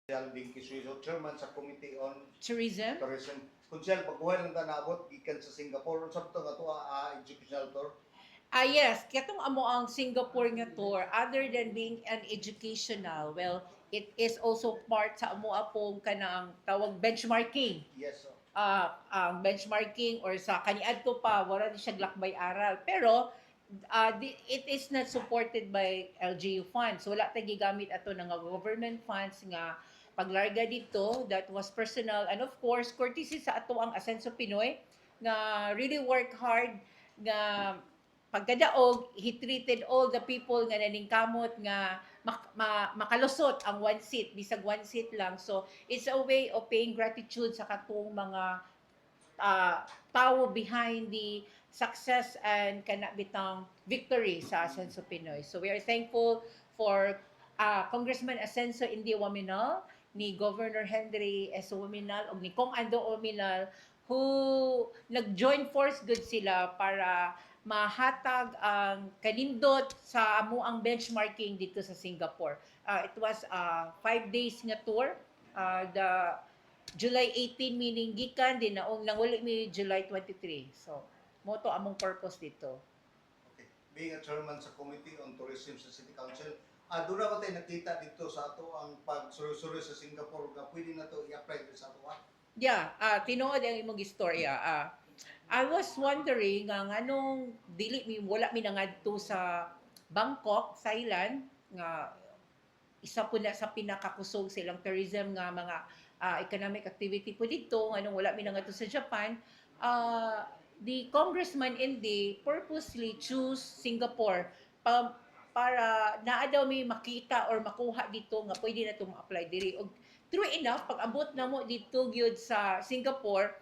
Kunsel Binky Suizo, Chairman sa Committee on Tourism. Tourism. Kunsel, pagbuhay lang ta naabot, gikan sa Singapore, sa ito nga ito, educational tour. Yes, katong amo ang Singapore nga tour, other than being an educational, well, it is also part sa amo apong kanang tawag benchmarking. Yes, Ang benchmarking or sa kaniadto pa wala ni siya lakbay aral, pero it is not supported by LGU funds. Wala ta gigamit ato ng government funds nga paglarga dito. That was personal, and of course courtesy sa ato ang Asenso Pinoy nga really work hard nga pagkadaog, he treated all the people nga naningkamot nga makalusot ang one seat, bisag one seat lang. So it's a way of paying gratitude sa katong mga tao behind the success and kanabitang victory sa Asenso Pinoy. So we are thankful for Congressman Asenso India Waminal, ni Governor Henry S. Waminal, o ni Kong Ando Waminal, who nag-join force good sila para mahatag ang kanindot sa amo ang benchmarking dito sa Singapore. It was a 5 days nga tour. The July 18 meaning gikan din naong nanguli mi July 23. So, mo to among purpose dito. Okay. Being a chairman sa Committee on Tourism sa City Council, doon na ko tayo nakita dito sa ato ang pag-suri-suri sa Singapore na pwede na to i-apply sa ato. Yeah, tinuod ang imong istorya. I was wondering nga anong dili mi wala mi nangadto sa Bangkok, Thailand nga isa po na sa pinakakusog silang tourism nga mga economic activity po dito nganong wala mi nangadto sa Japan. The congressman Indy purposely choose Singapore para naa daw may makita or makuha dito nga pwede na ito ma-apply diri. Og true enough, pag abot na mo dito gyud sa Singapore,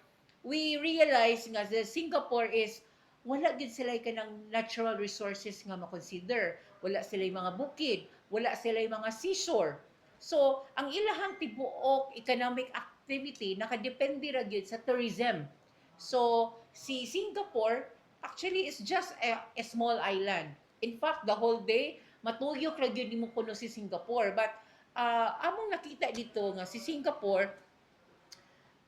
we realize nga that Singapore is wala gid sila kanang natural resources nga ma-consider. Wala sila mga bukid, wala sila mga seashore. So, ang ilahang tibuok economic activity nakadepende ra gyud sa tourism. So, si Singapore actually is just a small island. In fact, the whole day matuyok ra gyud nimo kuno si Singapore, but among nakita dito nga si Singapore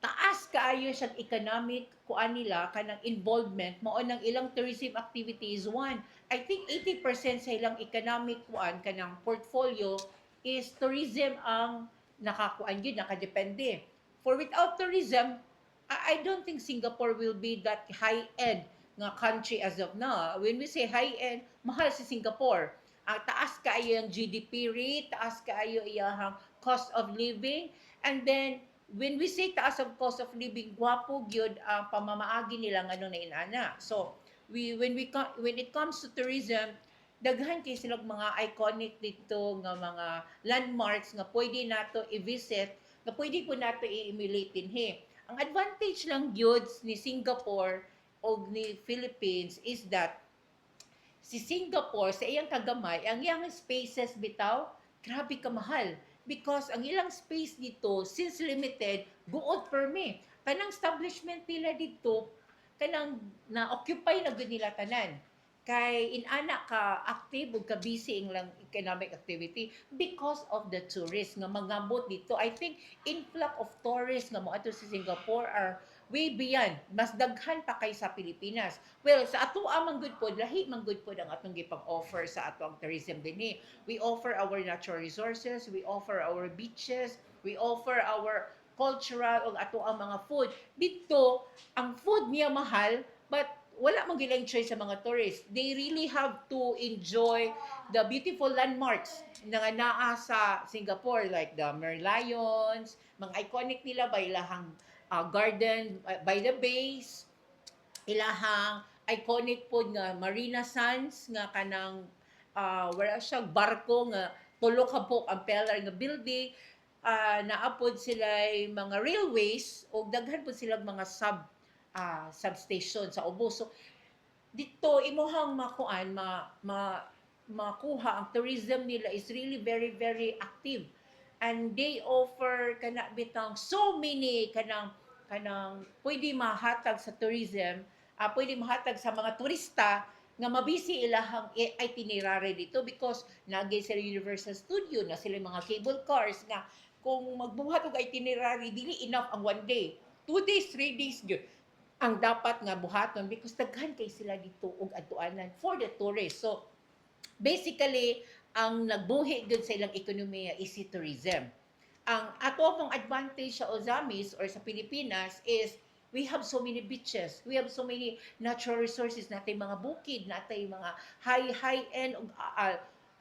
taas kaayo siyang economic kuan nila kanang involvement mao nang ilang tourism activities. One, I think 80% sa ilang economic kuan kanang portfolio is tourism ang nakakuan gyud nakadepende. For without tourism, I don't think Singapore will be that high-end nga country as of now. When we say high-end, mahal si Singapore. Taas kaayo ang GDP rate, taas kaayo iyang cost of living, and then when we say taas of cost of living, gwapo gyud ang pamamaagi nila ngano na inana. So, when it comes to tourism, daghan kay sila mga iconic dito nga mga landmarks nga pwede nato i-visit, nga pwede po nato i-emulate dinhi. Ang advantage lang gyud ni Singapore o ni Philippines is that si Singapore sa iyang kagamay, ang iyang spaces bitaw, grabe kamahal. Because ang ilang space dito, since limited, buot permi. Kanang establishment nila dito, kanang na-occupy na gud nila tanan. Kay inana ka active ug ka busy ing lang economic activity because of the tourists nga magambot dito. I think influx of tourists nga moadto sa Singapore are way beyond, mas daghan pa kay sa Pilipinas. Well, sa ato man good pod, lahi man good pod ang atong gipang-offer sa atong tourism dinhi. We offer our natural resources, we offer our beaches, we offer our cultural ug ato ang mga food. Dito, ang food niya mahal, but wala man gilang choice sa mga tourists. They really have to enjoy the beautiful landmarks nga naa sa Singapore, like the Merlions, mga iconic nila ba ilahang garden by the bays, ilahang iconic po nga Marina Sands nga kanang wala siya barko nga tulo ka po ang pillar nga building, naapod sila mga railways o daghan po sila mga substation sa ubos. So dito imuhang makuan makuha ang tourism nila is really very very active, and they offer kana bitang so many kanang pwede mahatag sa tourism, pwede mahatag sa mga turista nga mabisi ilahang itinerary dito because nagay sila Universal Studio na sila mga cable cars nga kung magbuhat og itinerary dili enough ang 1 day. 2 days, 3 days gyud ang dapat nga buhaton because daghan kay sila dito og adtuanan for the tourists. So basically ang nagbuhi gud sa ilang ekonomiya is si tourism. Ang ato pong advantage sa Ozamis or sa Pilipinas is we have so many beaches, we have so many natural resources, natay mga bukid, natay mga high-end,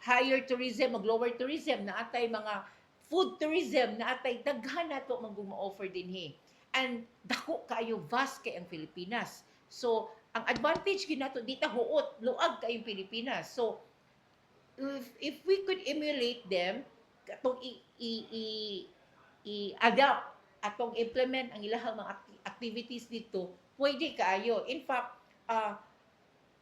higher tourism, mag lower tourism, natay mga food tourism, natay daghan nato mag-offer dinhi. And dako kayo, vast kay ang Pilipinas. So, ang advantage ginato dito huot, luag kay Pilipinas. So, if we could emulate them, katong i-adapt atong implement ang ilahang mga activities dito, pwede kaayo. In fact,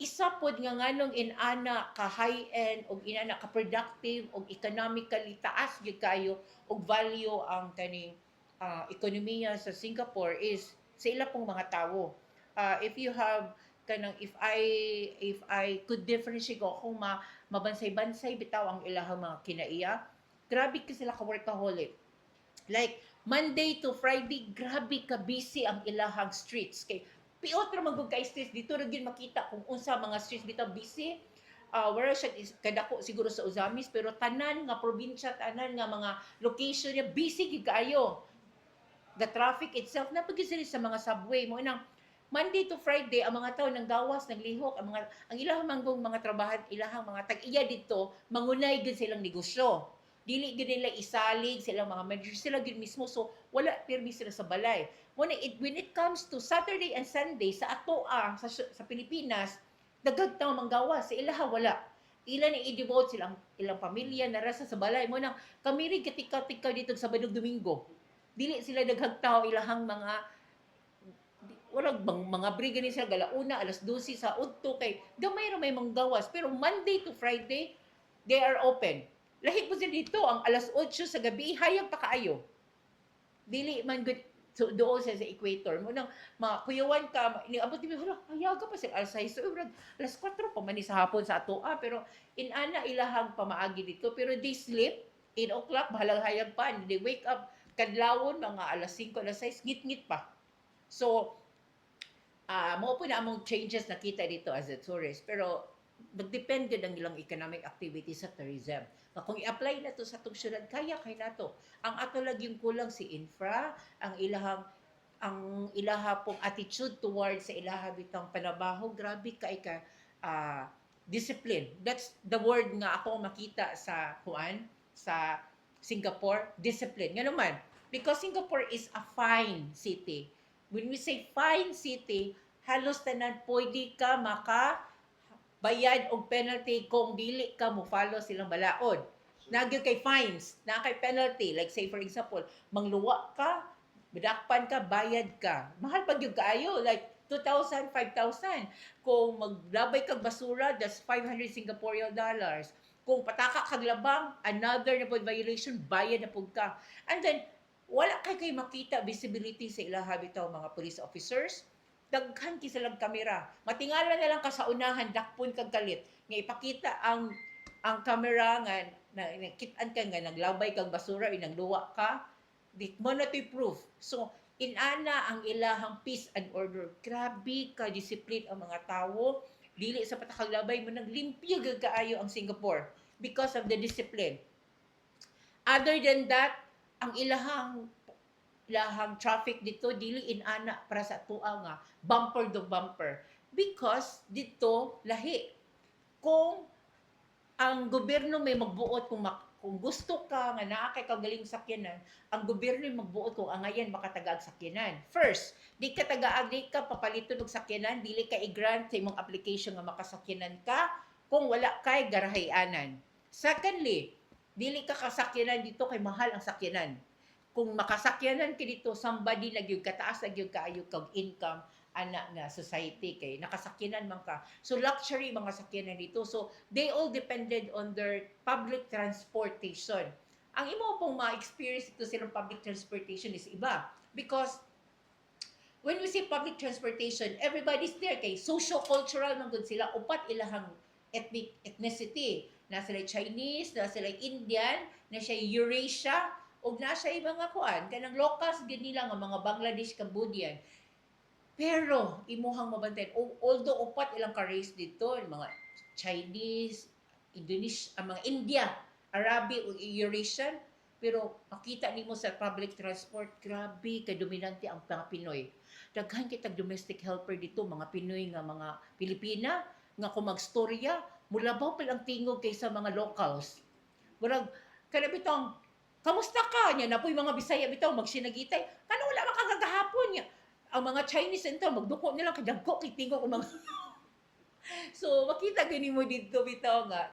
isa pod nga nganong inana ka high-end o inana ka productive o economically taas gyud kayo og value ang kaning ekonomiya sa Singapore is sa ila pong mga tawo. If you have kanang if I could differentiate ko kung mabansay-bansay bitaw ang ilahang mga kinaiya, grabe ka sila ka workaholic. Like Monday to Friday, grabe ka busy ang ilahang streets. Kay piot ra magug ka streets dito ra gyud makita kung unsa mga streets bitaw busy. Where siya kadako siguro sa Ozamis pero tanan nga probinsya, tanan nga mga location niya busy gyud kaayo. The traffic itself napagizili sa mga subway mo nang Monday to Friday ang mga tao nang gawas, naglihok, ang ilahang manggong mga trabahan, ilahang mga tag-iya dito, mangunay gud silang negosyo. Dili gid nila isalig silang mga manager sila gid mismo, so wala permi sila sa balay. When it comes to Saturday and Sunday sa atoa sa Pilipinas, dagag tawo manggawas, sa ilaha wala. Ila ni i-devote silang ilang pamilya narasa sa balay mo nang kami rin katika-tika dito sa Sabado Domingo. Dili sila daghag tawo ilahang mga wala bang mga briga ni sila galauna alas 12 sa udto kay gamay ra may manggawas, pero Monday to Friday they are open. Lahi po sila dito, ang alas 8 sa gabi, hayag pa kaayo. Dili man good so, doon sa equator. Mo nang makuyawan ka, niabot mo, hala, hayaga pa sila alas 6. So, alas 4 pa man sa hapon sa ato. Pero inana ilahang pamaagi dito. Pero they sleep, 8 o'clock, bahalang hayag pa. And they wake up, kadlawon, mga alas 5, alas 6, ngit-ngit pa. So, mo po na among changes nakita dito as a tourist. Pero, nagdepende ng ilang economic activity sa tourism. Kung i-apply na to sa itong syudad, kaya na to. Ang ato lang yung kulang si infra, ang ilaha pong attitude towards sa ilaha bitang panabaho, grabe ka discipline. That's the word nga ako makita sa sa Singapore, discipline. Nga naman, because Singapore is a fine city. When we say fine city, halos tanan pwede ka bayad og penalty kung dili ka mo follow silang balaod. Nagyo kay fines, na kay penalty. Like say for example, mangluwa ka, bedakpan ka, bayad ka. Mahal pag yung kaayo, like 2,000, 5,000. Kung maglabay kag basura, that's 500 Singaporean dollars. Kung pataka kag labang, another na po violation, bayad na po ka. And then, wala kay makita visibility sa ilaha bitaw mga police officers. Daghan kisalang kamera. Matingala na lang ka sa unahan, dakpon kag kalit. Nga ipakita ang kamera nga nakitaan ka nga naglabay kag basura, inangluwa ka. Di mo na to'y proof. So, inana ang ilahang peace and order. Grabe ka discipline ang mga tao. Dili sa patakaglabay mo naglimpyo gag kaayo ang Singapore because of the discipline. Other than that, ang ilahang traffic dito dili inana para sa tuwa nga bumper to bumper because dito lahi kung ang gobyerno may magbuot kung gusto ka nga naa kay kagaling sakyanan, ang gobyerno may magbuot kung angayan makatagag sakyanan. First, di ka tagaag, di ka papaliton og sakyanan, dili ka i-grant sa imong application nga makasakyanan ka kung wala kay garahayanan. Secondly, dili ka kasakyanan dito kay mahal ang sakyanan. Kung makasakyanan ka dito, somebody na gyud kataas na gyud kaayo kag income ana nga society kay nakasakyanan man ka. So luxury mga sakyanan dito. So they all depended on their public transportation. Ang imo pong ma-experience dito silang public transportation is iba because when we say public transportation, everybody's there kay socio-cultural man gud sila, upat ilahang ethnicity. Na sila Chinese, na sila Indian, na siya Eurasia, og nasa ibang nga kuan kanang locals gid nila nga mga Bangladesh, Cambodian. Pero imuhang mabantayan, although upat ilang ka race dito, mga Chinese, Indonesia, mga India, Arabic ug Eurasian, pero makita nimo sa public transport, grabe kay dominante ang mga Pinoy. Daghan kitag domestic helper dito, mga Pinoy nga mga Pilipina nga kung magstorya, mulabaw pa lang tingog kaysa mga locals. Murag kada bitong kamusta ka nya napoy mga Bisaya bitaw magsinagitay. Kano wala makagagahapon niya. Ang mga Chinese ento magduko nila kadagko kay tingog ang mga so makita gani mo dito bitaw nga